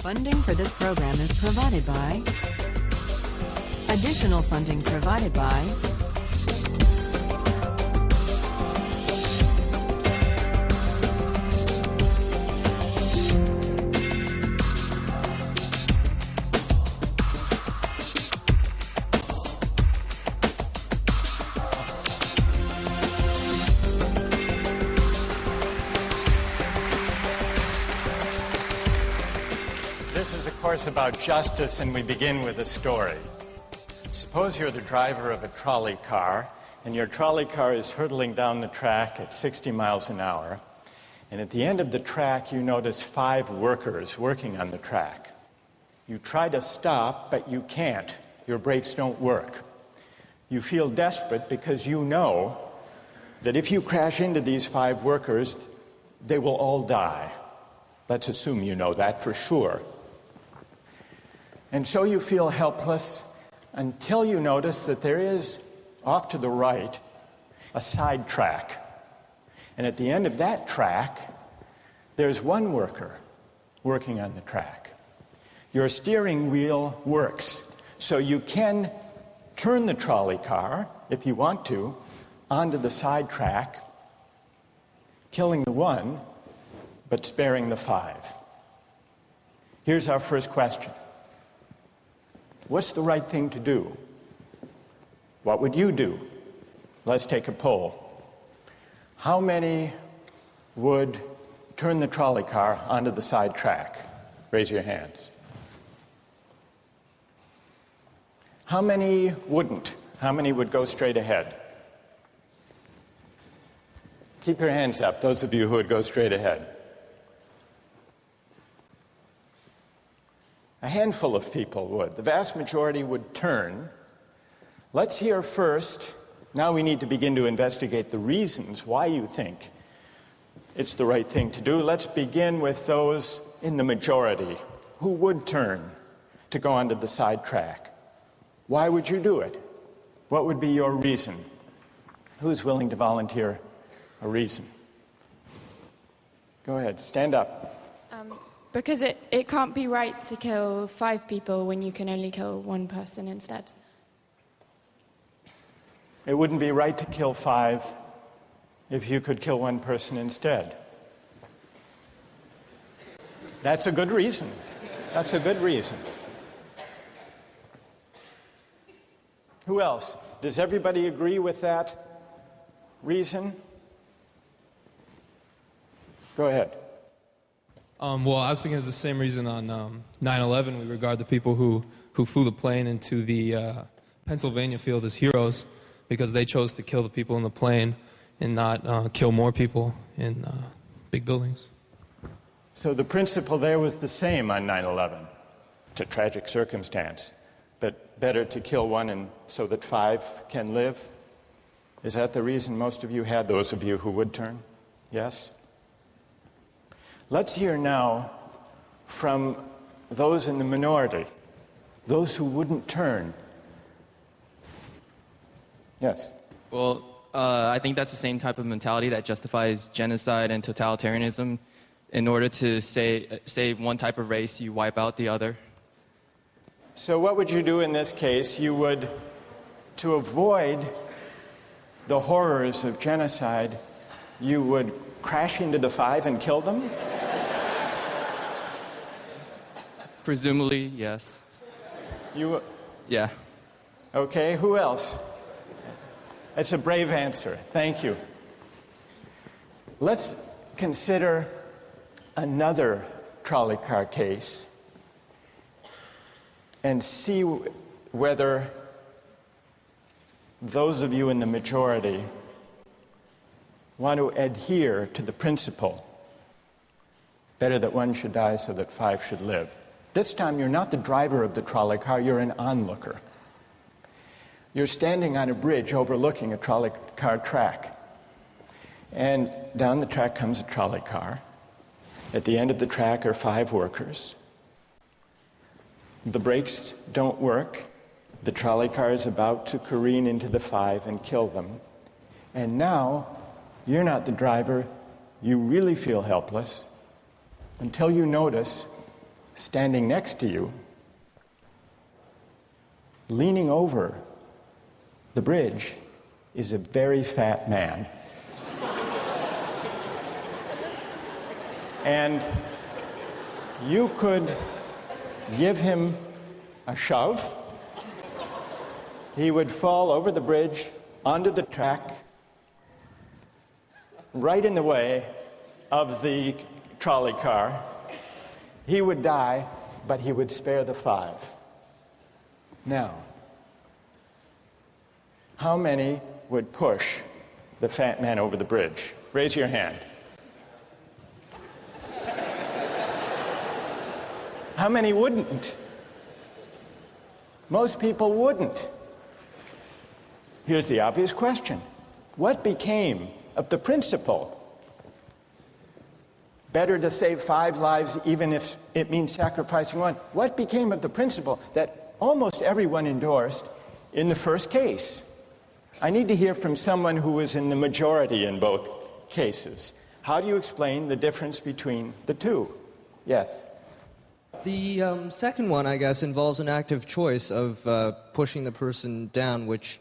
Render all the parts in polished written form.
Funding for this program is provided by. Additional funding provided by. This is a course about justice, and we begin with a story. Suppose you're the driver of a trolley car, and your trolley car is hurtling down the track at 60 miles an hour, and at the end of the track you notice 5 workers working on the track. You try to stop, but you can't. Your brakes don't work. You feel desperate because you know that if you crash into these 5 workers, they will all die. Let's assume you know that for sure. And so you feel helpless until you notice that there is, off to the right, a side track. And at the end of that track, there's one worker working on the track. Your steering wheel works, so you can turn the trolley car, if you want to, onto the side track, killing the one, but sparing the 5. Here's our first question. What's the right thing to do? What would you do? Let's take a poll. How many would turn the trolley car onto the side track? Raise your hands. How many wouldn't? How many would go straight ahead? Keep your hands up, those of you who would go straight ahead. A handful of people would. The vast majority would turn. Let's hear first. Now we need to begin to investigate the reasons why you think it's the right thing to do. Let's begin with those in the majority who would turn to go onto the side track. Why would you do it? What would be your reason? Who's willing to volunteer a reason? Go ahead, stand up. Because it can't be right to kill 5 people when you can only kill 1 person instead. It wouldn't be right to kill 5 if you could kill 1 person instead. That's a good reason. That's a good reason. Who else? Does everybody agree with that reason? Go ahead. Well, I was thinking it's the same reason on 9/11. We regard the people who flew the plane into the Pennsylvania field as heroes because they chose to kill the people in the plane and not kill more people in big buildings. So the principle there was the same on 9/11. It's a tragic circumstance, but better to kill 1 and so that 5 can live? Is that the reason most of you had, those of you who would turn? Yes? Let's hear now from those in the minority, those who wouldn't turn. Yes? Well, I think that's the same type of mentality that justifies genocide and totalitarianism. In order to save one type of race, you wipe out the other. So what would you do in this case? You would, to avoid the horrors of genocide, you would crash into the 5 and kill them? Presumably, yes. Yeah. Okay, who else? That's a brave answer. Thank you. Let's consider another trolley car case and see whether those of you in the majority want to adhere to the principle, better that 1 should die so that 5 should live. This time you're not the driver of the trolley car, you're an onlooker. You're standing on a bridge overlooking a trolley car track. And down the track comes a trolley car. At the end of the track are 5 workers. The brakes don't work. The trolley car is about to careen into the 5 and kill them. And now, you're not the driver. You really feel helpless until you notice standing next to you, leaning over the bridge, is a very fat man. And you could give him a shove. He would fall over the bridge, onto the track, right in the way of the trolley car. He would die, but he would spare the 5. Now, how many would push the fat man over the bridge? Raise your hand. How many wouldn't? Most people wouldn't. Here's the obvious question. What became of the principle? Better to save 5 lives even if it means sacrificing 1. What became of the principle that almost everyone endorsed in the first case? I need to hear from someone who was in the majority in both cases. How do you explain the difference between the two? Yes? The second one, I guess, involves an active choice of pushing the person down, which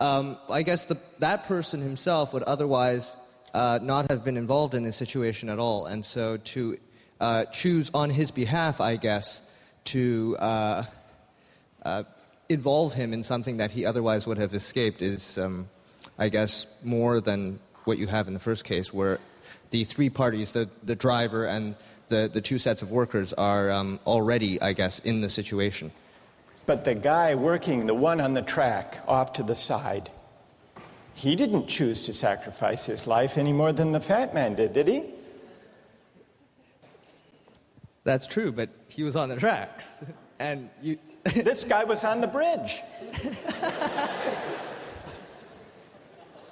I guess that person himself would otherwise not have been involved in this situation at all. And so to choose on his behalf, I guess, to involve him in something that he otherwise would have escaped is, I guess, more than what you have in the first case, where the 3 parties, the driver and the 2 sets of workers, are already, I guess, in the situation. But the guy working, the one on the track off to the side, he didn't choose to sacrifice his life any more than the fat man did he? That's true, but he was on the tracks. And you... This guy was on the bridge.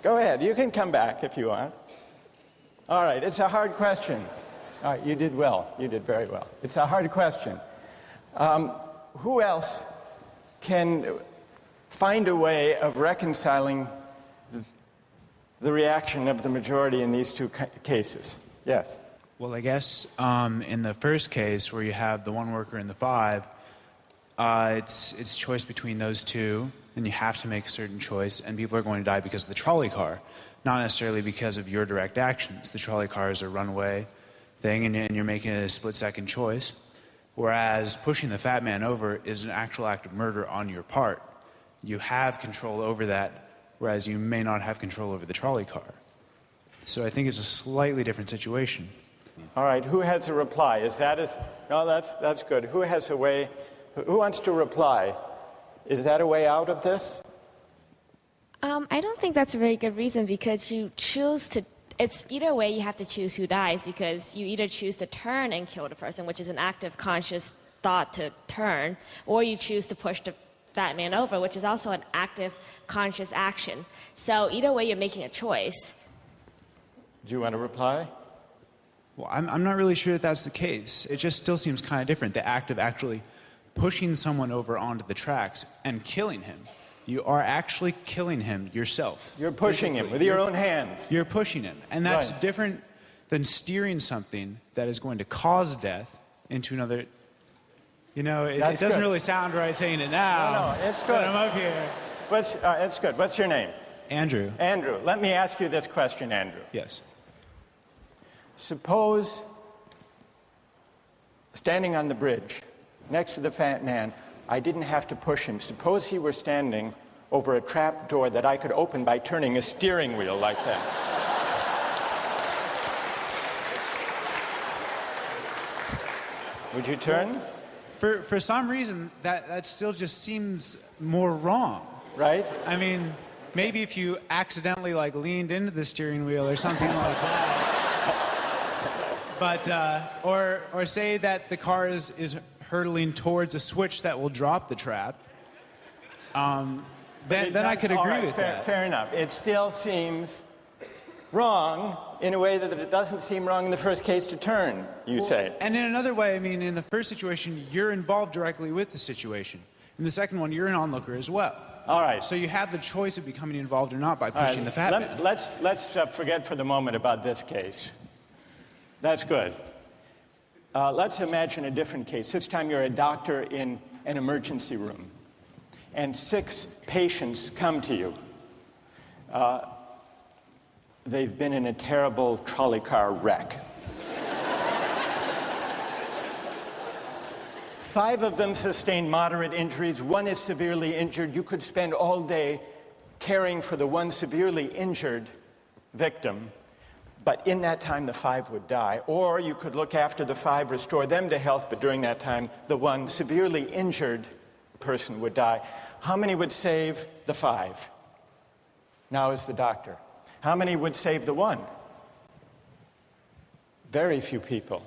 Go ahead, you can come back if you want. All right, it's a hard question. All right, you did well. You did very well. It's a hard question. Who else can find a way of reconciling the reaction of the majority in these 2 cases? Yes? Well, I guess in the first case, where you have the 1 worker and the 5, it's choice between those 2, and you have to make a certain choice, and people are going to die because of the trolley car, not necessarily because of your direct actions. The trolley car is a runaway thing, and you're making a split-second choice, whereas pushing the fat man over is an actual act of murder on your part. You have control over that, whereas you may not have control over the trolley car. So I think it's a slightly different situation. All right, who has a reply? No, that's good. Who has a way? Who wants to reply? Is that a way out of this? I don't think that's a very good reason, because you choose to... It's either way you have to choose who dies, because you either choose to turn and kill the person, which is an active conscious thought to turn, or you choose to push the fat man over, which is also an active conscious action. So either way you're making a choice. Do you want to reply? Well, I'm not really sure that that's the case. It just still seems kind of different, the act of actually pushing someone over onto the tracks and killing him. You are actually killing him yourself. You're pushing him with your own hands. You're pushing him. And that's Right. different than steering something that is going to cause death into another... You know, it doesn't good. really sound right saying it now. No, it's good. But I'm up here. It's good. What's your name? Andrew. Andrew. Let me ask you this question, Andrew. Yes. Suppose, standing on the bridge next to the fat man, I didn't have to push him. Suppose he were standing over a trap door that I could open by turning a steering wheel like that. Would you turn? For some reason, that still just seems more wrong. Right? I mean, maybe if you accidentally, like, leaned into the steering wheel or something like that. But, or say that the car is hurtling towards a switch that will drop the trap. Then I could agree with that. Fair enough. It still seems wrong in a way that it doesn't seem wrong in the first case to turn, you say. And in another way, I mean, in the first situation, you're involved directly with the situation. In the second one, you're an onlooker as well. All right. So you have the choice of becoming involved or not by pushing the fat man. Let's forget for the moment about this case. That's good. Let's imagine a different case. This time you're a doctor in an emergency room, and 6 patients come to you. They've been in a terrible trolley car wreck. 5 of them sustained moderate injuries. 1 is severely injured. You could spend all day caring for the 1 severely injured victim, but in that time the 5 would die. Or you could look after the 5, restore them to health, but during that time the 1 severely injured person would die. How many would save the 5? Now is the doctor. How many would save the 1? Very few people.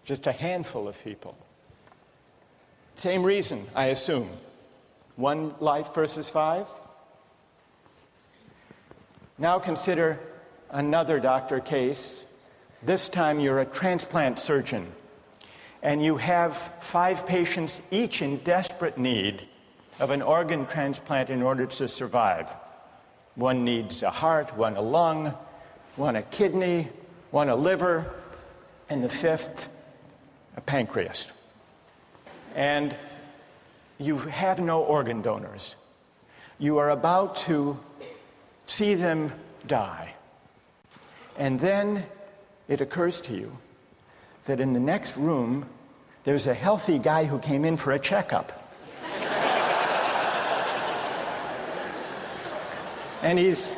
Just a handful of people. Same reason, I assume. 1 life versus 5? Now consider another doctor case. This time you're a transplant surgeon, and you have 5 patients, each in desperate need of an organ transplant in order to survive. 1 needs a heart, 1 a lung, 1 a kidney, 1 a liver, and the 5th, a pancreas. And you have no organ donors. You are about to see them die. And then it occurs to you that in the next room, there's a healthy guy who came in for a checkup. And he's...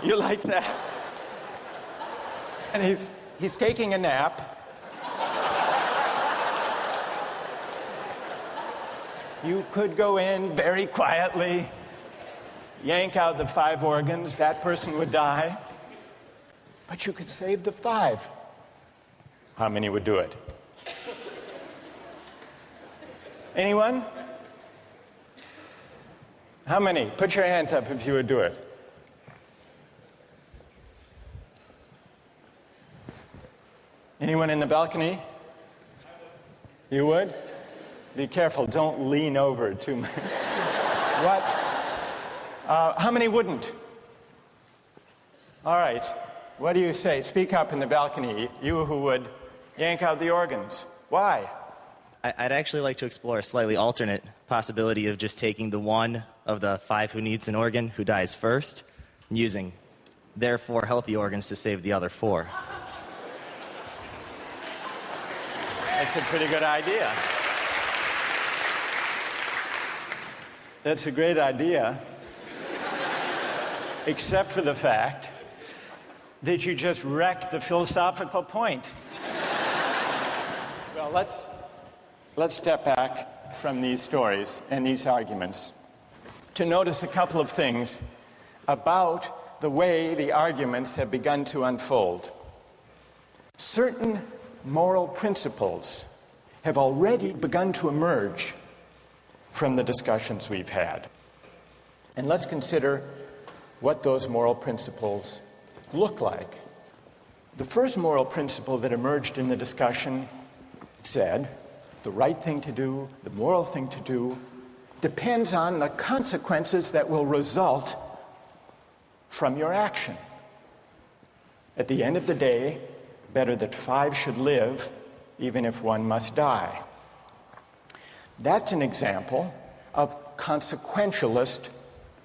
You like that? And he's taking a nap. You could go in very quietly, yank out the 5 organs, that person would die. But you could save the 5. How many would do it? Anyone? How many? Put your hands up if you would do it. Anyone in the balcony? You would? Be careful, don't lean over too much. What? How many wouldn't? All right. What do you say? Speak up in the balcony, you who would yank out the organs. Why? I'd actually like to explore a slightly alternate possibility of just taking the 1 of the 5 who needs an organ who dies first, and using their 4 healthy organs to save the other 4. That's a pretty good idea. That's a great idea, except for the fact that you just wrecked the philosophical point. Well, let's step back from these stories and these arguments to notice a couple of things about the way the arguments have begun to unfold. Certain moral principles have already begun to emerge from the discussions we've had. And let's consider what those moral principles look like. The first moral principle that emerged in the discussion said the right thing to do, the moral thing to do, depends on the consequences that will result from your action. At the end of the day, better that 5 should live, even if 1 must die. That's an example of consequentialist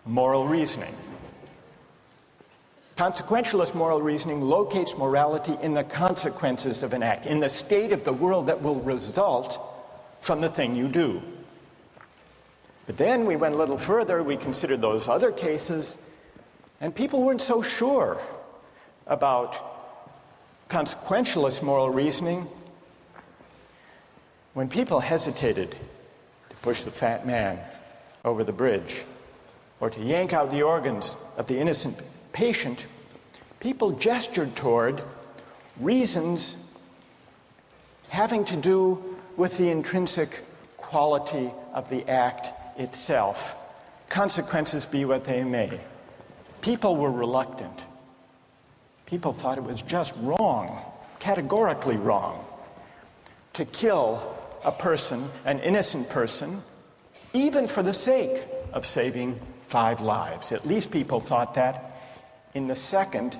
moral reasoning. Consequentialist moral reasoning locates morality in the consequences of an act, in the state of the world that will result from the thing you do. But then we went a little further, we considered those other cases, and people weren't so sure about consequentialist moral reasoning. When people hesitated to push the fat man over the bridge or to yank out the organs of the innocent patient, people gestured toward reasons having to do with the intrinsic quality of the act itself. Consequences be what they may. People were reluctant. People thought it was just wrong, categorically wrong, to kill a person, an innocent person, even for the sake of saving 5 lives. At least people thought that in the second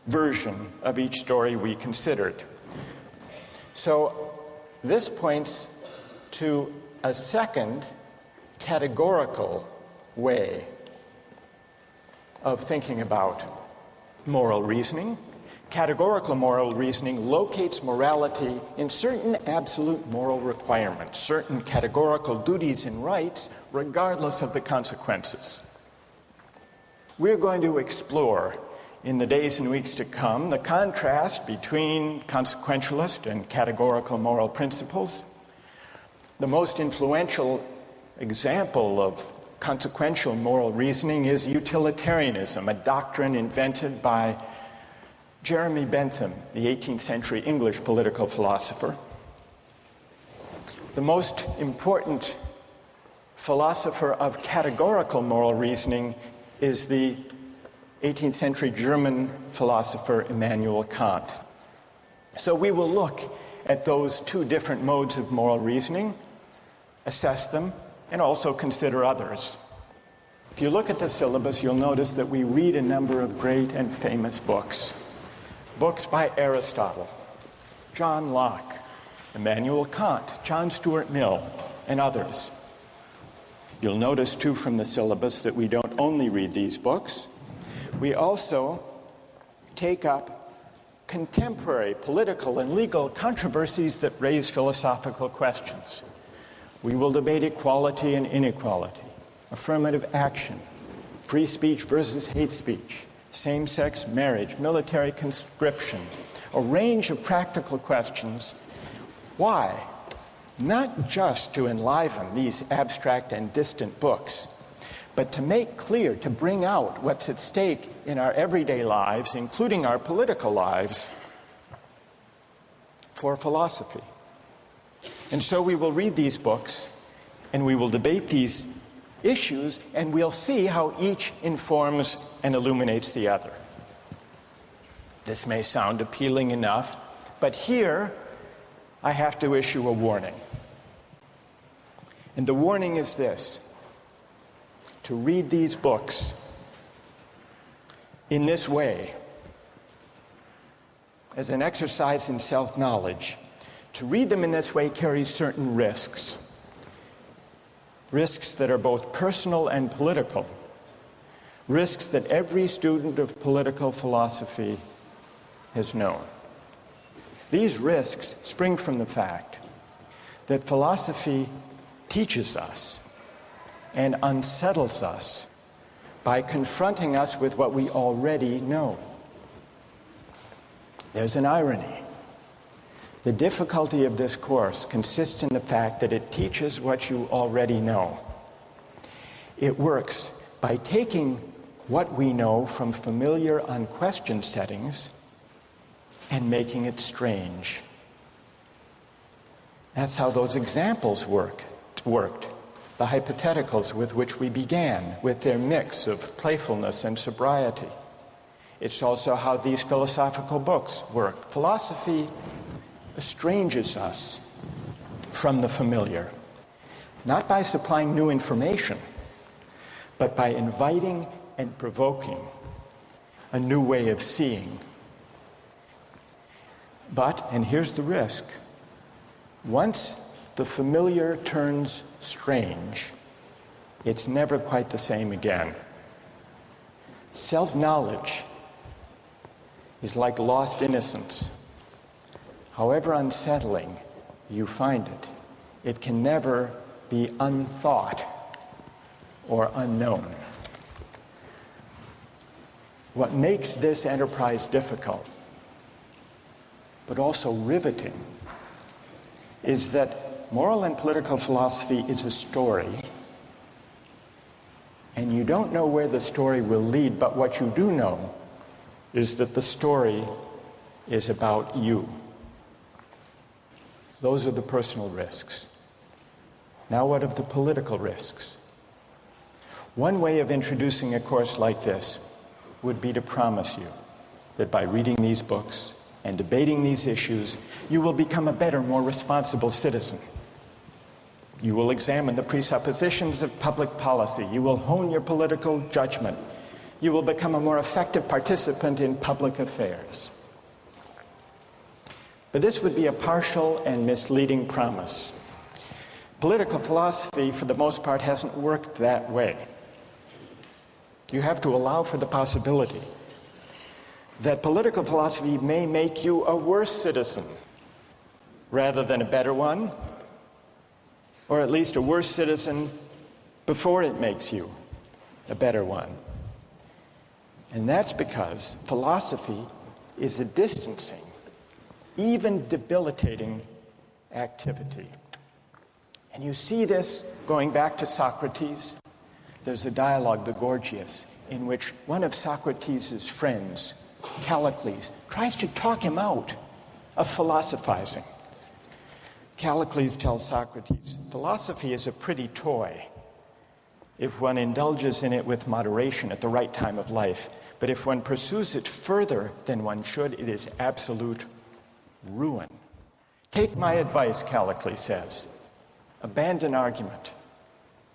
version of each story we considered. So this points to a second categorical way of thinking about moral reasoning. Categorical moral reasoning locates morality in certain absolute moral requirements, certain categorical duties and rights, regardless of the consequences. We're going to explore in the days and weeks to come the contrast between consequentialist and categorical moral principles. The most influential example of consequential moral reasoning is utilitarianism, a doctrine invented by Jeremy Bentham, the 18th century English political philosopher. The most important philosopher of categorical moral reasoning is the 18th century German philosopher Immanuel Kant. So we will look at those two different modes of moral reasoning, assess them, and also consider others. If you look at the syllabus, you'll notice that we read a number of great and famous books. Books by Aristotle, John Locke, Immanuel Kant, John Stuart Mill, and others. You'll notice, too, from the syllabus that we don't only read these books. We also take up contemporary political and legal controversies that raise philosophical questions. We will debate equality and inequality, affirmative action, free speech versus hate speech, same-sex marriage, military conscription, a range of practical questions. Why? Not just to enliven these abstract and distant books, but to make clear, to bring out what's at stake in our everyday lives, including our political lives, for philosophy. And so we will read these books, and we will debate these issues, and we'll see how each informs and illuminates the other. This may sound appealing enough, but here I have to issue a warning. And the warning is this: to read these books in this way, as an exercise in self-knowledge, to read them in this way carries certain risks. Risks that are both personal and political. Risks that every student of political philosophy has known. These risks spring from the fact that philosophy teaches us and unsettles us by confronting us with what we already know. There's an irony. The difficulty of this course consists in the fact that it teaches what you already know. It works by taking what we know from familiar, unquestioned settings and making it strange. That's how those examples worked. The hypotheticals with which we began, with their mix of playfulness and sobriety. It's also how these philosophical books work. Philosophy estranges us from the familiar, not by supplying new information, but by inviting and provoking a new way of seeing. But, and here's the risk, once the familiar turns strange, it's never quite the same again. Self-knowledge is like lost innocence. However unsettling you find it, it can never be unthought or unknown. What makes this enterprise difficult, but also riveting, is that moral and political philosophy is a story, and you don't know where the story will lead, but what you do know is that the story is about you. Those are the personal risks. Now what of the political risks? One way of introducing a course like this would be to promise you that by reading these books and debating these issues, you will become a better, more responsible citizen. You will examine the presuppositions of public policy. You will hone your political judgment. You will become a more effective participant in public affairs. But this would be a partial and misleading promise. Political philosophy, for the most part, hasn't worked that way. You have to allow for the possibility that political philosophy may make you a worse citizen rather than a better one, or at least a worse citizen before it makes you a better one. And that's because philosophy is a distancing, even debilitating activity. And you see this going back to Socrates. There's a dialogue, the Gorgias, in which one of Socrates' friends, Callicles, tries to talk him out of philosophizing. Callicles tells Socrates, philosophy is a pretty toy if one indulges in it with moderation at the right time of life. But if one pursues it further than one should, it is absolute ruin. Take my advice, Callicles says. Abandon argument.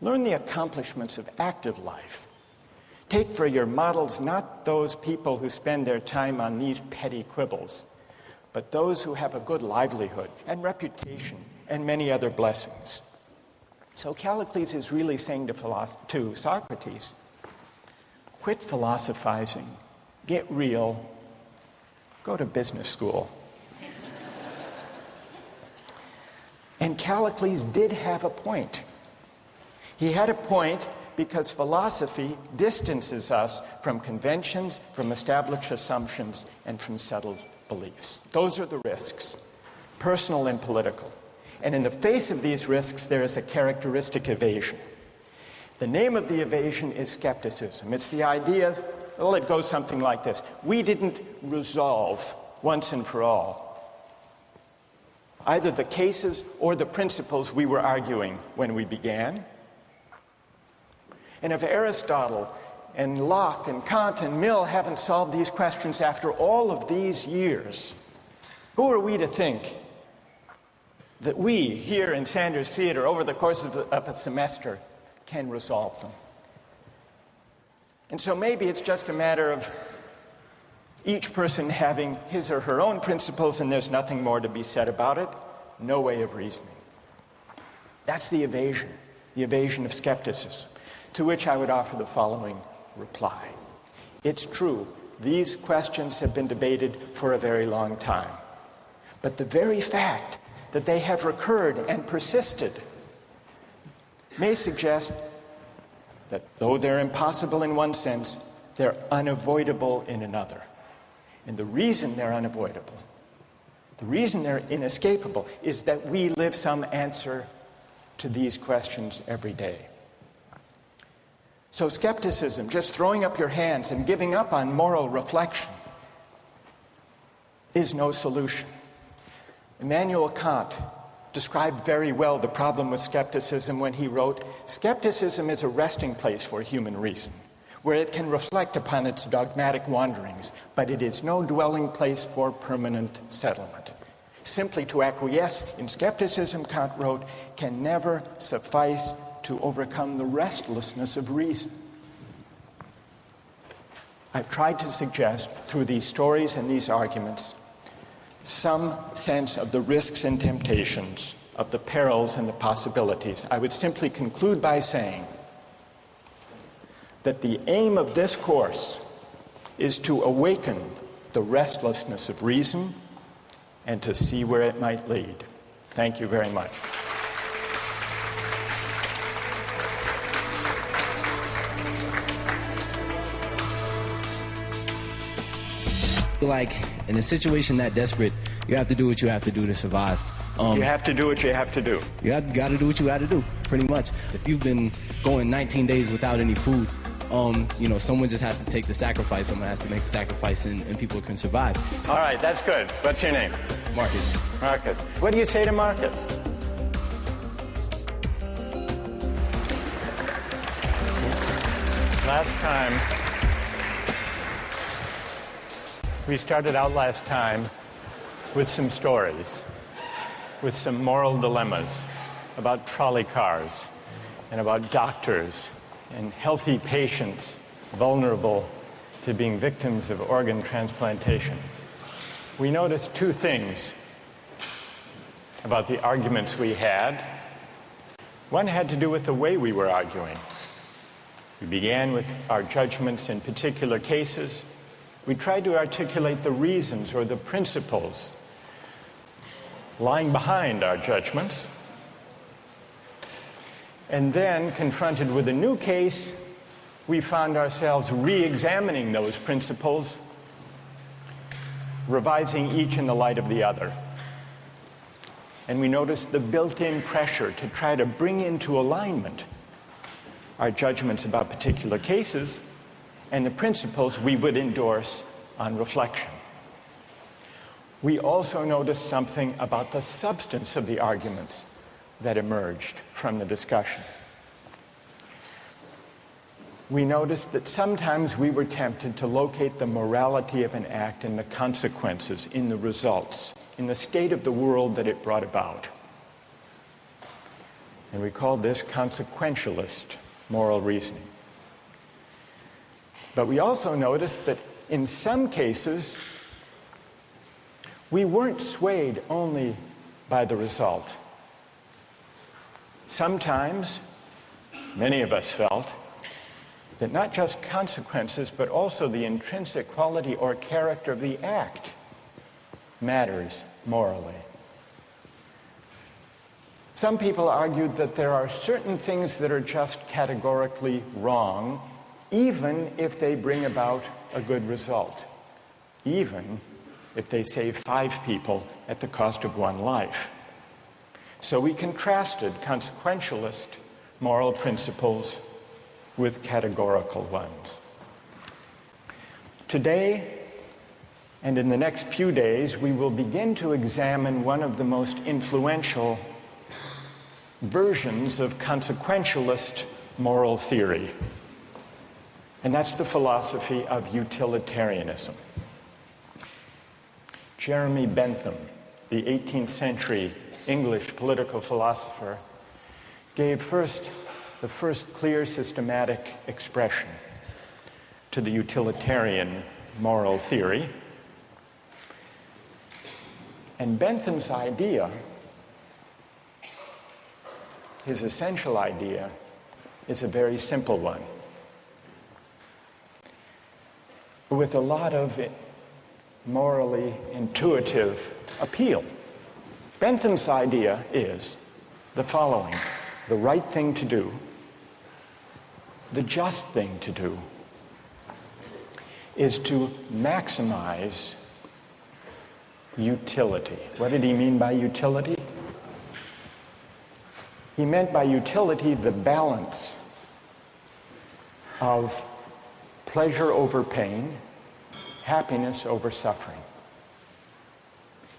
Learn the accomplishments of active life. Take for your models not those people who spend their time on these petty quibbles, but those who have a good livelihood and reputation and many other blessings. So Callicles is really saying to Socrates, quit philosophizing, get real, go to business school. And Callicles did have a point. He had a point because philosophy distances us from conventions, from established assumptions, and from settled beliefs. Those are the risks, personal and political. And in the face of these risks, there is a characteristic evasion. The name of the evasion is skepticism. It's the idea, well, it goes something like this. We didn't resolve once and for all either the cases or the principles we were arguing when we began. And if Aristotle and Locke and Kant and Mill haven't solved these questions after all of these years, who are we to think that we here in Sanders Theatre over the course of a semester can resolve them? And so maybe it's just a matter of each person having his or her own principles and there's nothing more to be said about it. No way of reasoning. That's the evasion of skepticism, to which I would offer the following reply. It's true, these questions have been debated for a very long time. But the very fact that they have recurred and persisted may suggest that though they're impossible in one sense, they're unavoidable in another. And the reason they're unavoidable, the reason they're inescapable, is that we live some answer to these questions every day. So skepticism, just throwing up your hands and giving up on moral reflection, is no solution. Immanuel Kant described very well the problem with skepticism when he wrote, "Skepticism is a resting place for human reason, where it can reflect upon its dogmatic wanderings, but it is no dwelling place for permanent settlement. Simply to acquiesce in skepticism," Kant wrote, "can never suffice to overcome the restlessness of reason." I've tried to suggest through these stories and these arguments some sense of the risks and temptations, of the perils and the possibilities. I would simply conclude by saying that the aim of this course is to awaken the restlessness of reason and to see where it might lead. Thank you very much. Like, in a situation that desperate, you have to do what you have to do to survive. You have to do what you have to do. You got to do what you got to do, pretty much. If you've been going 19 days without any food, someone just has to take the sacrifice. Someone has to make the sacrifice, and people can survive. All right, that's good. What's your name? Marcus. Marcus. What do you say to Marcus? Last time, we started out last time with some stories, with some moral dilemmas about trolley cars and about doctors and healthy patients vulnerable to being victims of organ transplantation, we noticed two things about the arguments we had. One had to do with the way we were arguing. We began with our judgments in particular cases. We tried to articulate the reasons or the principles lying behind our judgments. And then, confronted with a new case, we found ourselves re-examining those principles, revising each in the light of the other. And we noticed the built-in pressure to try to bring into alignment our judgments about particular cases and the principles we would endorse on reflection. We also noticed something about the substance of the arguments that emerged from the discussion. We noticed that sometimes we were tempted to locate the morality of an act in the consequences, in the results, in the state of the world that it brought about. And we called this consequentialist moral reasoning. But we also noticed that in some cases, we weren't swayed only by the result. Sometimes, many of us felt that not just consequences, but also the intrinsic quality or character of the act matters morally. Some people argued that there are certain things that are just categorically wrong, even if they bring about a good result, even if they save 5 people at the cost of 1 life. So we contrasted consequentialist moral principles with categorical ones. Today, and in the next few days, we will begin to examine one of the most influential versions of consequentialist moral theory, and that's the philosophy of utilitarianism. Jeremy Bentham, the 18th century English political philosopher, gave the first clear systematic expression to the utilitarian moral theory. And Bentham's idea, his essential idea, is a very simple one, with a lot of morally intuitive appeal. Bentham's idea is the following: the right thing to do, the just thing to do, is to maximize utility. What did he mean by utility? He meant by utility the balance of pleasure over pain, happiness over suffering.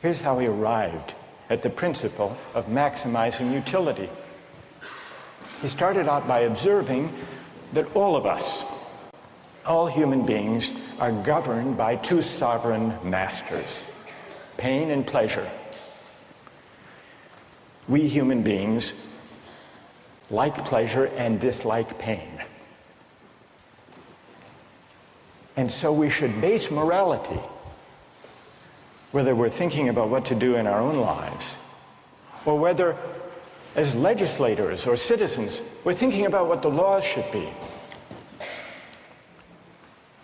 Here's how he arrived at the principle of maximizing utility. He started out by observing that all of us, all human beings, are governed by 2 sovereign masters, pain and pleasure. We human beings like pleasure and dislike pain. And so we should base morality, whether we're thinking about what to do in our own lives, or whether as legislators or citizens we're thinking about what the laws should be.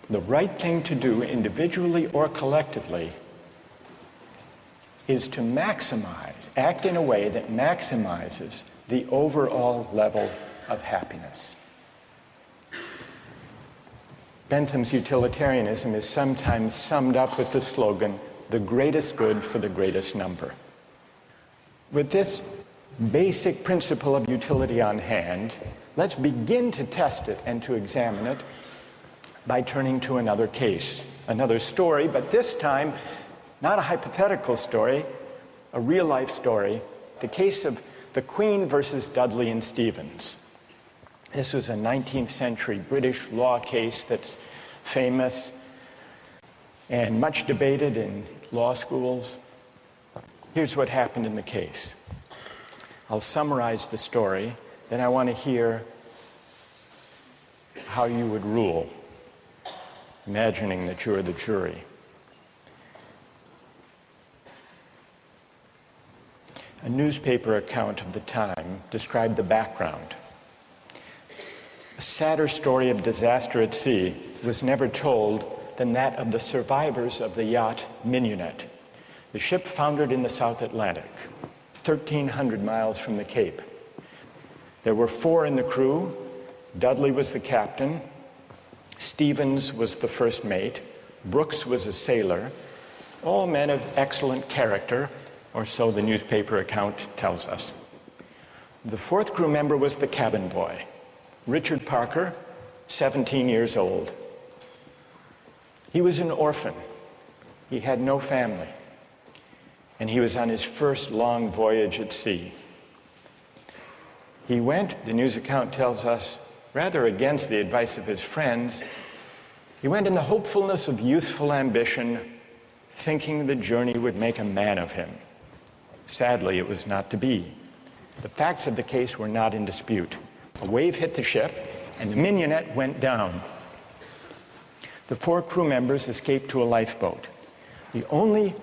The right thing to do, individually or collectively, is to maximize, act in a way that maximizes the overall level of happiness. Bentham's utilitarianism is sometimes summed up with the slogan, "the greatest good for the greatest number." With this basic principle of utility on hand, let's begin to test it and to examine it by turning to another case, another story, but this time not a hypothetical story, a real-life story, the case of the Queen versus Dudley and Stevens. This was a 19th century British law case that's famous and much debated in law schools. Here's what happened in the case. I'll summarize the story, then I want to hear how you would rule. imagining that you're the jury. A newspaper account of the time described the background. A sadder story of disaster at sea was never told than that of the survivors of the yacht Mignonette. The ship foundered in the South Atlantic, 1,300 miles from the Cape. There were 4 in the crew. Dudley was the captain. Stevens was the first mate. Brooks was a sailor. All men of excellent character, or so the newspaper account tells us. The 4th crew member was the cabin boy, Richard Parker, 17 years old. He was an orphan. He had no family. And he was on his first long voyage at sea. He went, the news account tells us, rather against the advice of his friends. He went in the hopefulness of youthful ambition, thinking the journey would make a man of him. Sadly, it was not to be. The facts of the case were not in dispute. A wave hit the ship, and the Mignonette went down. The 4 crew members escaped to a lifeboat. The only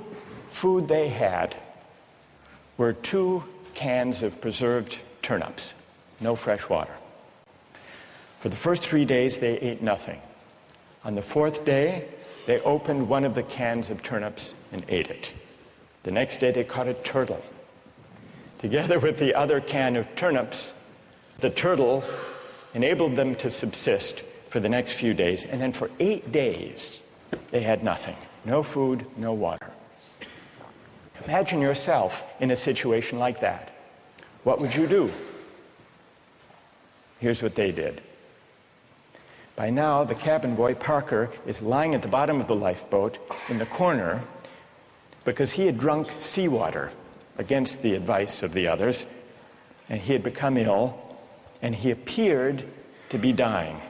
food they had were 2 cans of preserved turnips, no fresh water. For the first 3 days, they ate nothing. On the 4th day, they opened one of the cans of turnips and ate it. The next day, they caught a turtle. Together with the other can of turnips, the turtle enabled them to subsist for the next few days. And then for 8 days, they had nothing. No food, no water. Imagine yourself in a situation like that. What would you do? Here's what they did. By now, the cabin boy, Parker, is lying at the bottom of the lifeboat in the corner because he had drunk seawater against the advice of the others, and he had become ill, and he appeared to be dying.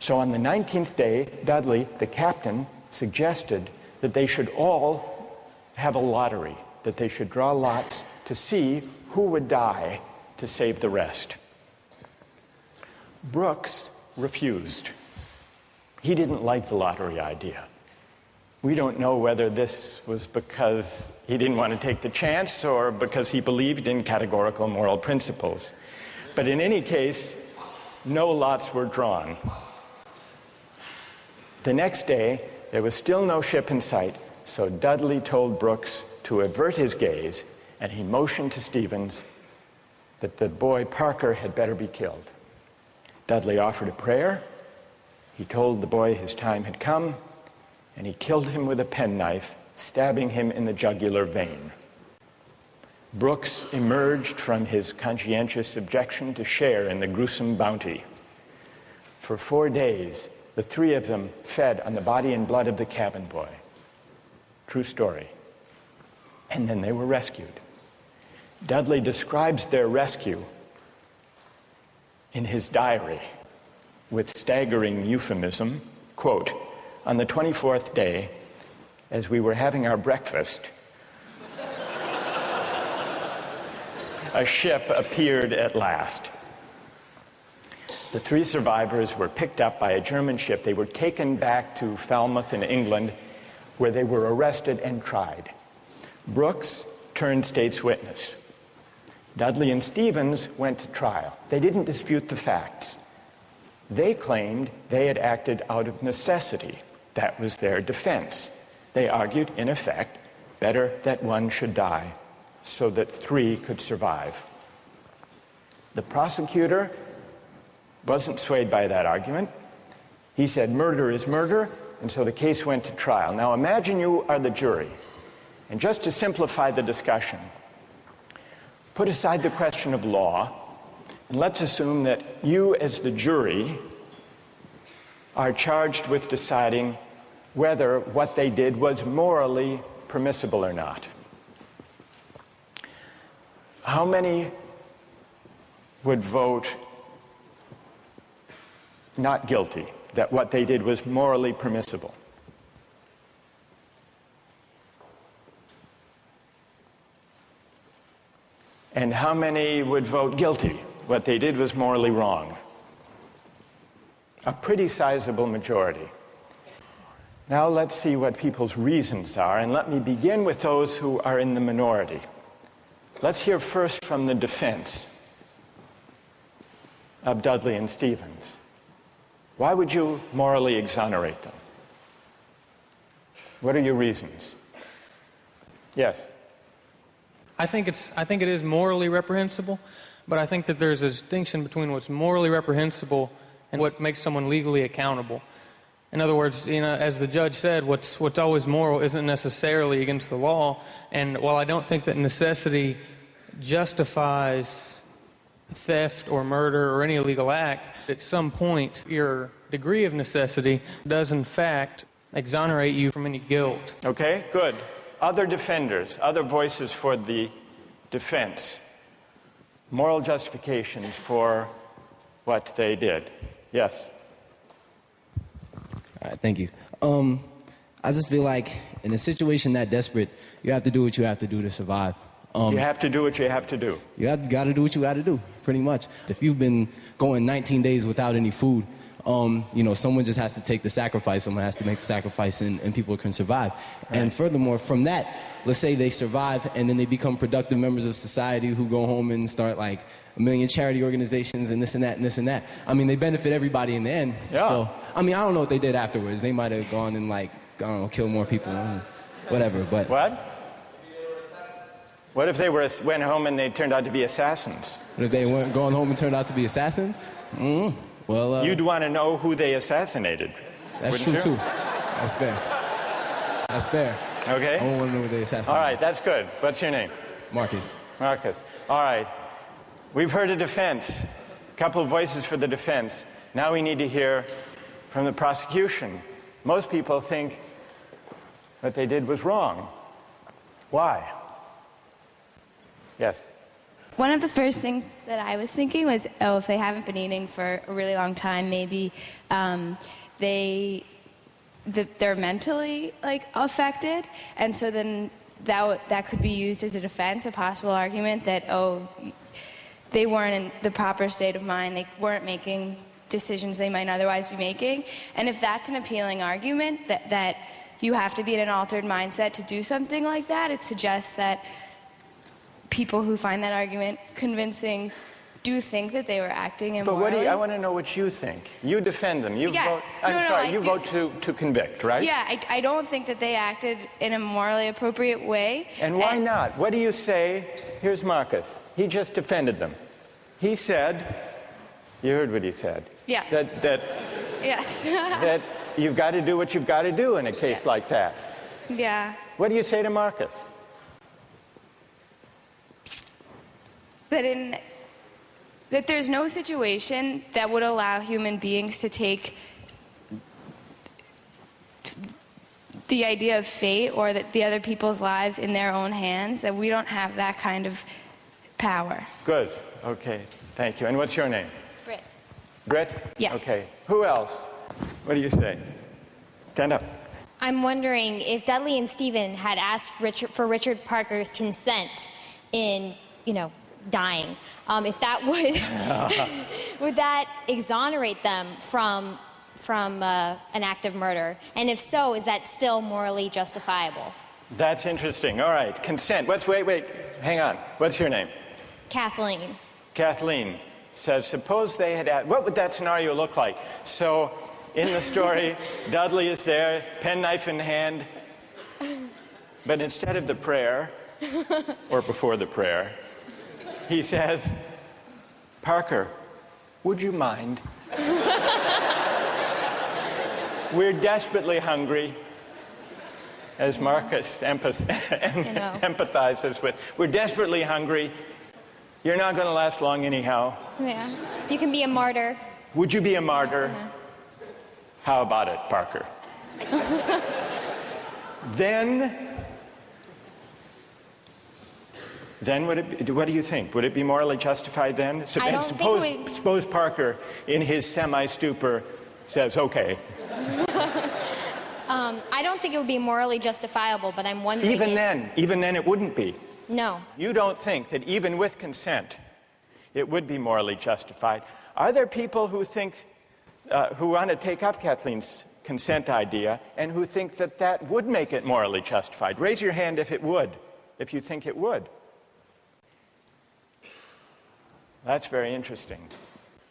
So on the 19th day, Dudley, the captain, suggested that they should all have a lottery, that they should draw lots to see who would die to save the rest. Brooks refused. He didn't like the lottery idea. We don't know whether this was because he didn't want to take the chance or because he believed in categorical moral principles. But in any case, no lots were drawn. The next day, there was still no ship in sight, so Dudley told Brooks to avert his gaze, and he motioned to Stevens that the boy Parker had better be killed. Dudley offered a prayer. He told the boy his time had come, and he killed him with a penknife, stabbing him in the jugular vein. Brooks emerged from his conscientious objection to share in the gruesome bounty. For 4 days, the 3 of them fed on the body and blood of the cabin boy. True story. And then they were rescued. Dudley describes their rescue in his diary with staggering euphemism, quote, "On the 24th day, as we were having our breakfast, a ship appeared at last. The 3 survivors were picked up by a German ship. They were taken back to Falmouth in England, where they were arrested and tried. Brooks turned state's witness. Dudley and Stevens went to trial. They didn't dispute the facts. They claimed they had acted out of necessity. That was their defense. They argued, in effect, better that one should die so that 3 could survive. The prosecutor wasn't swayed by that argument. He said murder is murder, and so the case went to trial. Now imagine you are the jury, and just to simplify the discussion, put aside the question of law, and let's assume that you as the jury are charged with deciding whether what they did was morally permissible or not. How many would vote not guilty, that what they did was morally permissible? And how many would vote guilty, what they did was morally wrong? A pretty sizable majority. Now let's see what people's reasons are, and let me begin with those who are in the minority. Let's hear first from the defense of Dudley and Stevens. Why would you morally exonerate them? What are your reasons? Yes? I think it is morally reprehensible, but I think that there's a distinction between what's morally reprehensible and what makes someone legally accountable. In other words, as the judge said, what's always moral isn't necessarily against the law. And while I don't think that necessity justifies theft or murder or any illegal act, at some point your degree of necessity does in fact exonerate you from any guilt. Okay, good. Other defenders, other voices for the defense. Moral justifications for what they did. Yes? All right, thank you. I just feel like in a situation that desperate, you have to do what you have to do to survive. You have to do what you have to do. You got to do what you got to do, pretty much. If you've been going 19 days without any food, someone just has to take the sacrifice. Someone has to make the sacrifice, and people can survive. Right. And furthermore, from that, let's say they survive, and then they become productive members of society who go home and start like a million charity organizations and this and that and this and that. I mean, they benefit everybody in the end. Yeah. So, I mean, I don't know what they did afterwards. They might have gone and kill more people, whatever. But what? What if they went home and they turned out to be assassins? What if they weren't going home and turned out to be assassins? Well, you'd want to know who they assassinated. That's true, too. That's fair. That's fair. Okay. I want to know who they assassinated. All right, that's good. What's your name? Marcus. Marcus. All right. We've heard a defense, a couple of voices for the defense. Now we need to hear from the prosecution. Most people think what they did was wrong. Why? Yes. One of the first things that I was thinking was, if they haven't been eating for a really long time, maybe they're mentally affected, and so then that could be used as a defense, a possible argument that they weren't in the proper state of mind, they weren't making decisions they might otherwise be making. And if that's an appealing argument that you have to be in an altered mindset to do something like that, it suggests that people who find that argument convincing do think that they were acting immorally. But I want to know what you think. You defend them. You vote to convict, right? Yeah, I don't think that they acted in a morally appropriate way. And why not? What do you say? Here's Marcus. He just defended them. He said, you heard what he said. Yes. Yes. That you've got to do what you've got to do in a case like that. Yeah. What do you say to Marcus? That there's no situation that would allow human beings to take the idea of fate or the other people's lives in their own hands, that we don't have that kind of power. Good. Okay. Thank you. And what's your name? Britt. Britt? Yes. Okay. Who else? What do you say? Stand up. I'm wondering if Dudley and Stephen had asked for Richard Parker's consent in, dying, if that would that exonerate them from an act of murder, and if so, is that still morally justifiable? That's interesting. All right, consent. Wait, hang on. What's your name? Kathleen. Kathleen says, suppose they had asked, what would that scenario look like? So in the story, Dudley is there, penknife in hand, but instead of the prayer, or before the prayer, he says, Parker, would you mind? We're desperately hungry, as Marcus empathizes with. We're desperately hungry. You're not going to last long anyhow. Yeah. You can be a martyr. Would you be a martyr? Yeah. How about it, Parker? Then what do you think? Would it be morally justified then? Suppose Parker, in his semi-stupor, says, okay. I don't think it would be morally justifiable, but I'm wondering... Even then it wouldn't be. No. You don't think that even with consent, it would be morally justified. Are there people who think, who want to take up Kathleen's consent idea and who think that that would make it morally justified. Raise your hand if it would, if you think it would. That's very interesting.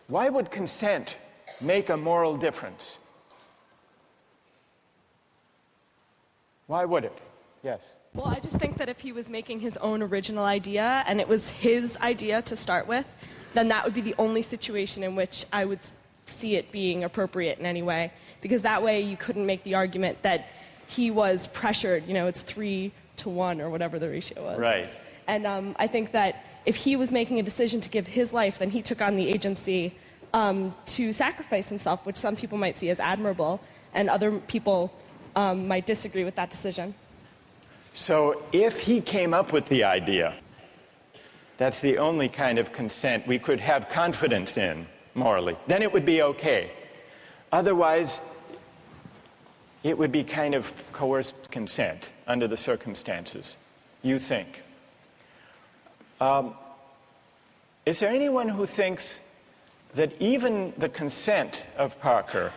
Why would consent make a moral difference? Why would it? Yes. Well, I just think that if he was making his own original idea and it was his idea to start with, then that would be the only situation in which I would see it being appropriate in any way. Because that way you couldn't make the argument that he was pressured, you know, it's 3-to-1 or whatever the ratio was. Right. And I think that if he was making a decision to give his life, then he took on the agency to sacrifice himself, which some people might see as admirable, and other people might disagree with that decision. So if he came up with the idea, that's the only kind of consent we could have confidence in morally, then it would be okay. Otherwise, it would be kind of coerced consent under the circumstances, you think. Is there anyone who thinks that even the consent of Parker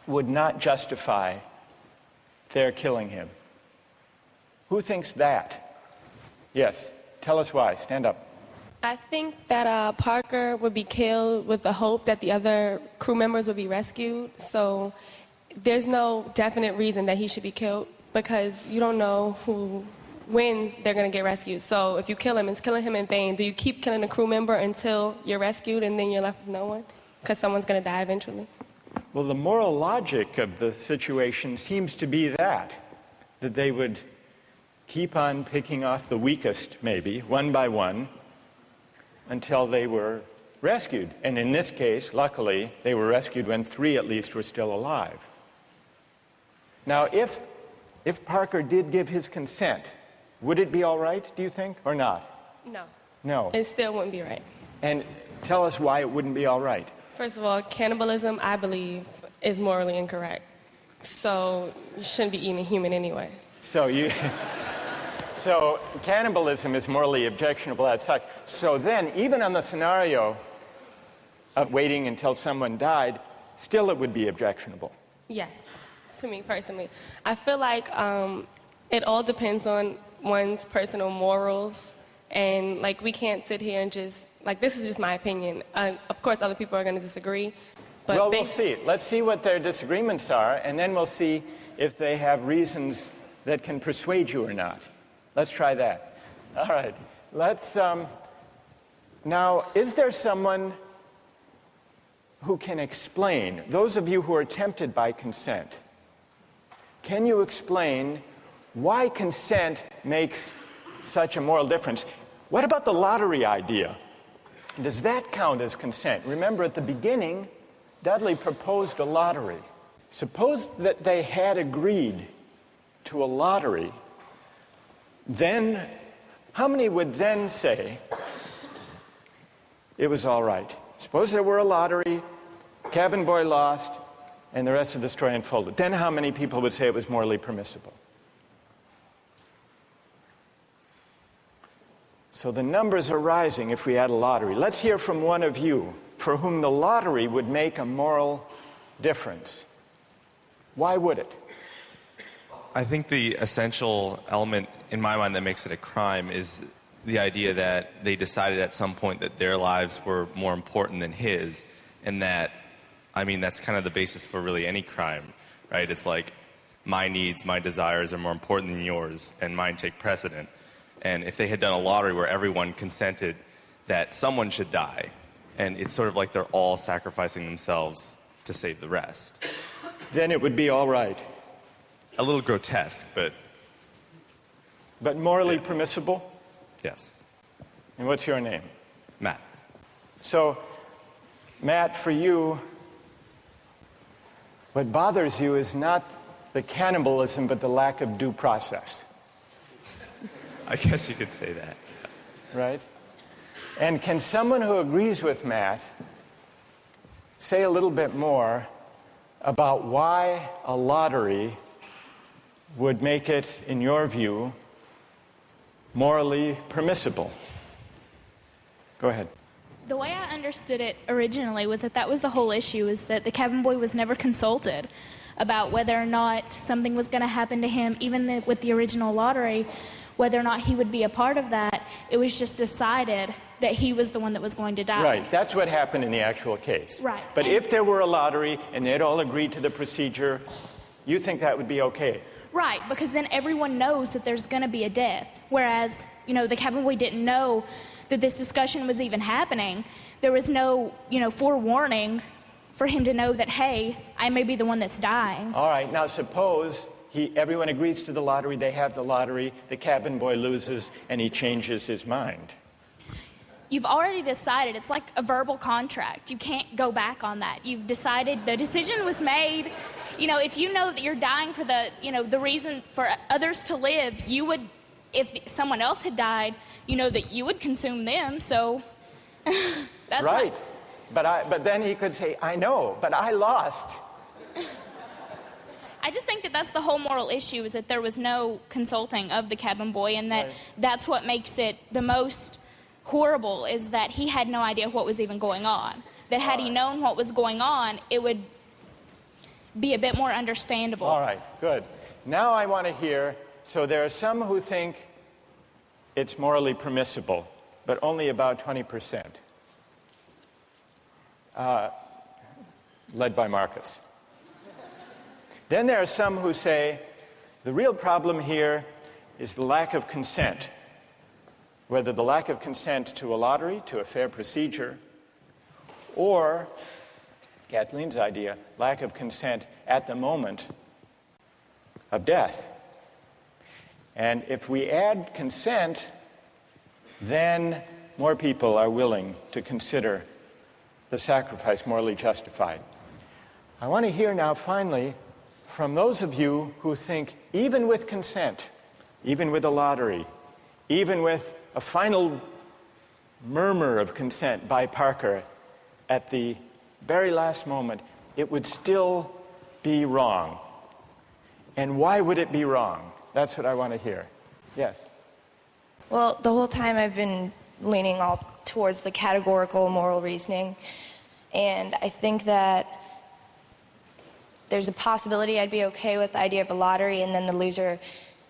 would not justify their killing him? Who thinks that? Yes, tell us why. Stand up. I think that Parker would be killed with the hope that the other crew members would be rescued. So there's no definite reason that he should be killed because you don't know when they're going to get rescued. So if you kill him, it's killing him in vain. Do you keep killing a crew member until you're rescued and then you're left with no one? Because someone's going to die eventually. Well, the moral logic of the situation seems to be that they would keep on picking off the weakest, maybe, one by one, until they were rescued. And in this case, luckily, they were rescued when 3 at least were still alive. Now, if Parker did give his consent, would it be all right, do you think, or not? No. No. It still wouldn't be right. And tell us why it wouldn't be all right. First of all, cannibalism, I believe, is morally incorrect. So you shouldn't be eating a human anyway. So cannibalism is morally objectionable as such. So then, even on the scenario of waiting until someone died, still it would be objectionable. Yes, to me personally. I feel like it all depends on one's personal morals. And, like, we can't sit here and just, like, this is just my opinion. Of course, other people are going to disagree. But well, we'll see. Let's see what their disagreements are, and then we'll see if they have reasons that can persuade you or not. Let's try that. All right. Let's, now, is there someone who can explain, those of you who are tempted by consent, can you explain why consent makes such a moral difference? What about the lottery idea? Does that count as consent? Remember, at the beginning, Dudley proposed a lottery. Suppose that they had agreed to a lottery, then how many would then say it was all right? Suppose there were a lottery, cabin boy lost, and the rest of the story unfolded. Then how many people would say it was morally permissible? So the numbers are rising if we had a lottery. Let's hear from one of you for whom the lottery would make a moral difference. Why would it? I think the essential element in my mind that makes it a crime is the idea that they decided at some point that their lives were more important than his, and that, I mean, that's kind of the basis for really any crime, right? It's like my needs, my desires are more important than yours, and mine take precedent. And if they had done a lottery where everyone consented that someone should die, and it's sort of like they're all sacrificing themselves to save the rest, then it would be all right. A little grotesque, but... But morally permissible? Yes. And what's your name? Matt. So, Matt, for you, what bothers you is not the cannibalism, but the lack of due process. I guess you could say that. Right? And can someone who agrees with Matt say a little bit more about why a lottery would make it, in your view, morally permissible? Go ahead. The way I understood it originally was that was the whole issue, is that the cabin boy was never consulted. about whether or not something was going to happen to him, even with the original lottery, whether or not he would be a part of that. It was just decided that he was the one that was going to die. Right, that's what happened in the actual case. Right. But if there were a lottery and they'd all agreed to the procedure, you think that would be okay? Right, because then everyone knows that there's going to be a death. Whereas, you know, the cabin boy didn't know that this discussion was even happening. There was no, you know, forewarning for him to know that, hey, I may be the one that's dying. All right, now suppose everyone agrees to the lottery, they have the lottery, the cabin boy loses, and he changes his mind. You've already decided. It's like a verbal contract. You can't go back on that. You've decided, the decision was made. You know, if you know that you're dying for the, you know, the reason for others to live, you would, if someone else had died, you know that you would consume them, so that's right. But then he could say, I know, but I lost. I just think that that's the whole moral issue, is that there was no consulting of the cabin boy, and that that's what makes it the most horrible, is that he had no idea what was even going on. That had he known what was going on, it would be a bit more understandable. All right, good. Now I want to hear, so there are some who think it's morally permissible, but only about 20%. Led by Marcus. Then there are some who say the real problem here is the lack of consent. Whether the lack of consent to a lottery, to a fair procedure, or, Kathleen's idea, lack of consent at the moment of death. And if we add consent, then more people are willing to consider the sacrifice morally justified. I want to hear now, finally, from those of you who think even with consent, even with a lottery, even with a final murmur of consent by Parker at the very last moment, it would still be wrong. And why would it be wrong? That's what I want to hear. Yes? Well, the whole time I've been leaning all towards the categorical moral reasoning. And I think that there's a possibility I'd be okay with the idea of a lottery and then the loser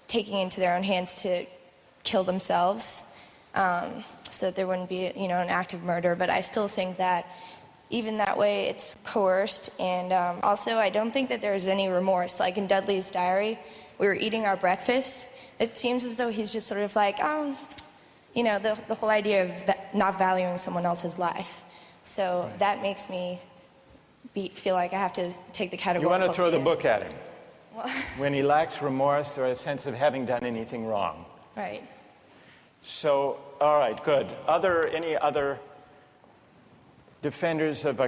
taking into their own hands to kill themselves, so that there wouldn't be, you know, an act of murder. But I still think that even that way it's coerced. And also I don't think that there's any remorse. Like in Dudley's diary, we were eating our breakfast. It seems as though he's just sort of like, you know, the whole idea of not valuing someone else's life. So that makes me feel like I have to take the categorical. You want to throw the stand. book at him when he lacks remorse or a sense of having done anything wrong. Right. So, all right, good. Any other defenders of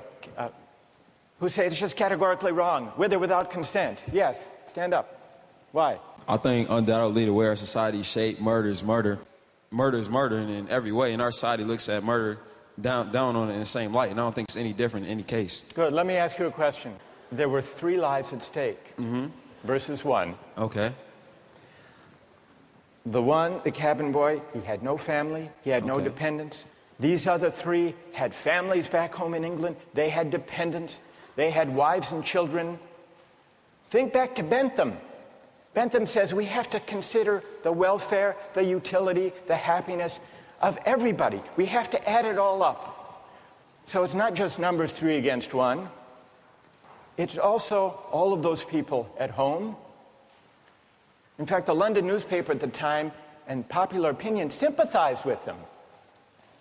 who say it's just categorically wrong, with or without consent? Yes, stand up. Why? I think undoubtedly the way our society is shaped, murder is murder. Murder is murder in every way, and our society looks at murder down on it in the same light, and I don't think it's any different in any case. Good. Let me ask you a question. There were 3 lives at stake versus 1. Okay. The one, the cabin boy, he had no family, he had no dependents. These other 3 had families back home in England, they had dependents, they had wives and children. Think back to Bentham. Bentham says we have to consider the welfare, the utility, the happiness of everybody. We have to add it all up. So it's not just numbers 3 against 1. It's also all of those people at home. In fact, the London newspaper at the time and popular opinion sympathized with them,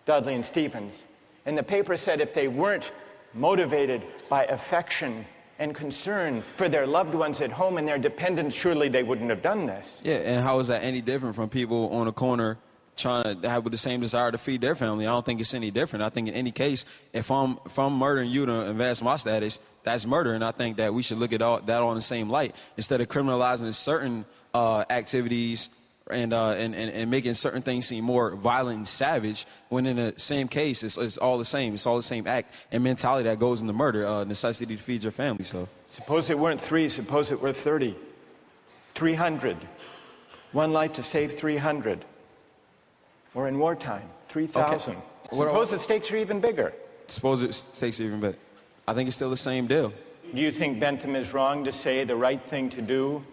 Dudley and Stephens. And the paper said if they weren't motivated by affection and concern for their loved ones at home and their dependents, surely they wouldn't have done this. Yeah, and how is that any different from people on a corner trying to have with the same desire to feed their family? I don't think it's any different. I think in any case, if I'm murdering you to advance my status, that's murder, and I think that we should look at that all in the same light instead of criminalizing certain activities and making certain things seem more violent and savage, when in the same case it's all the same. It's all the same act and mentality that goes into murder, necessity to feed your family. So suppose it weren't 3, suppose it were 30, 300. 1 life to save 300. Or in wartime, 3,000. Suppose the stakes are even bigger. Suppose the stakes are even bigger. I think it's still the same deal. you think Bentham is wrong to say the right thing to do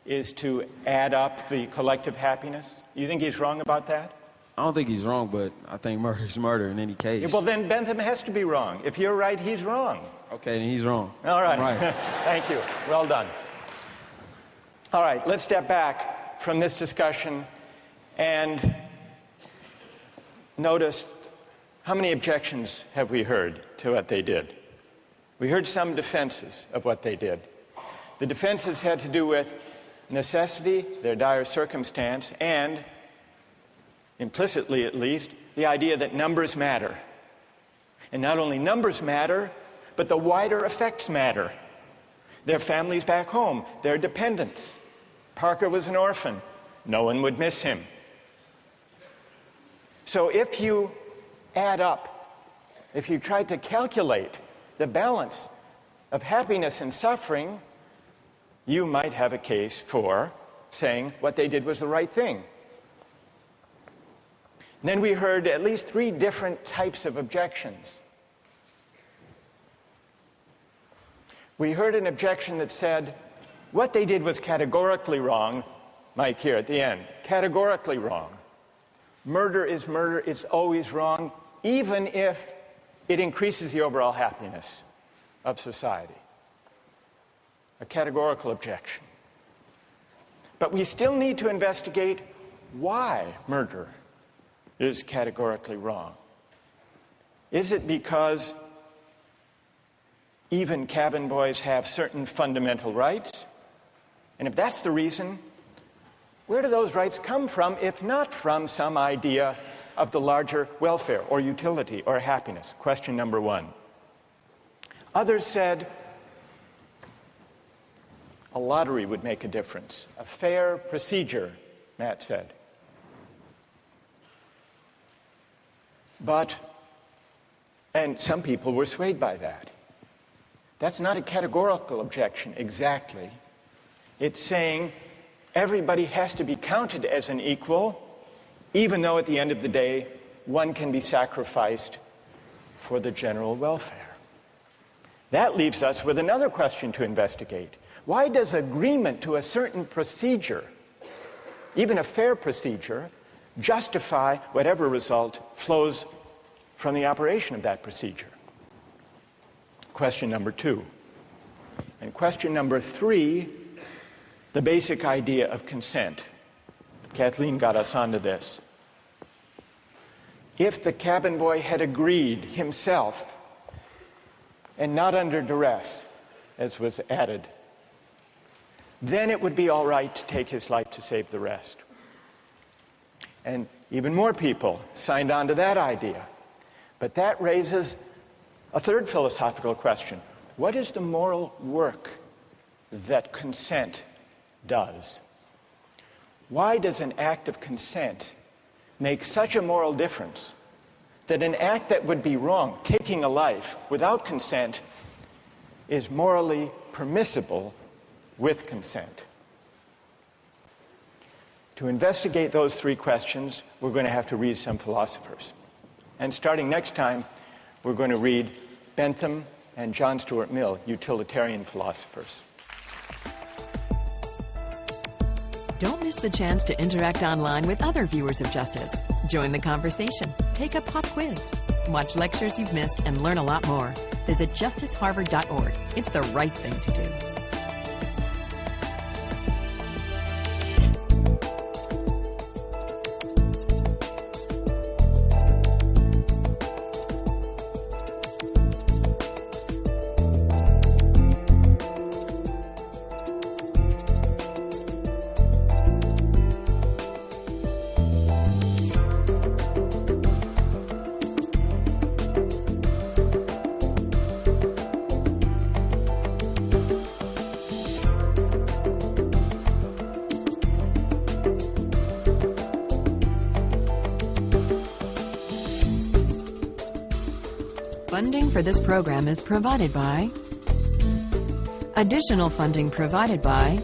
is to add up the collective happiness? You think he's wrong about that? I don't think he's wrong, but I think murder is murder in any case. Yeah, well, then Bentham has to be wrong. If you're right, he's wrong. Okay, then he's wrong. All right. Right. Thank you. Well done. All right, let's step back from this discussion and notice how many objections have we heard to what they did. We heard some defenses of what they did. The defenses had to do with necessity, their dire circumstance, and, implicitly at least, the idea that numbers matter. And not only numbers matter, but the wider effects matter. Their families back home, their dependents. Parker was an orphan. No one would miss him. So if you add up, if you try to calculate the balance of happiness and suffering, you might have a case for saying what they did was the right thing. And then we heard at least 3 different types of objections. We heard an objection that said, what they did was categorically wrong. Mike here at the end, categorically wrong. Murder is murder, it's always wrong, even if it increases the overall happiness of society. A categorical objection. But we still need to investigate why murder is categorically wrong. Is it because even cabin boys have certain fundamental rights? And if that's the reason, where do those rights come from, if not from some idea of the larger welfare or utility or happiness? Question number 1. Others said a lottery would make a difference. A fair procedure, Matt said. And some people were swayed by that. That's not a categorical objection exactly. It's saying everybody has to be counted as an equal, even though at the end of the day, one can be sacrificed for the general welfare. That leaves us with another question to investigate. Why does agreement to a certain procedure, even a fair procedure, justify whatever result flows from the operation of that procedure? Question number 2. And question number 3, the basic idea of consent. Kathleen got us onto this. If the cabin boy had agreed himself, and not under duress, as was added, then it would be all right to take his life to save the rest. And even more people signed on to that idea. But that raises a third philosophical question. What is the moral work that consent does? Why does an act of consent make such a moral difference that an act that would be wrong, taking a life without consent, is morally permissible with consent? To investigate those 3 questions, we're going to have to read some philosophers. And starting next time, we're going to read Bentham and John Stuart Mill, utilitarian philosophers. Don't miss the chance to interact online with other viewers of Justice. Join the conversation, take a pop quiz, watch lectures you've missed, and learn a lot more. Visit justiceharvard.org. It's the right thing to do. Funding for this program is provided by... Additional funding provided by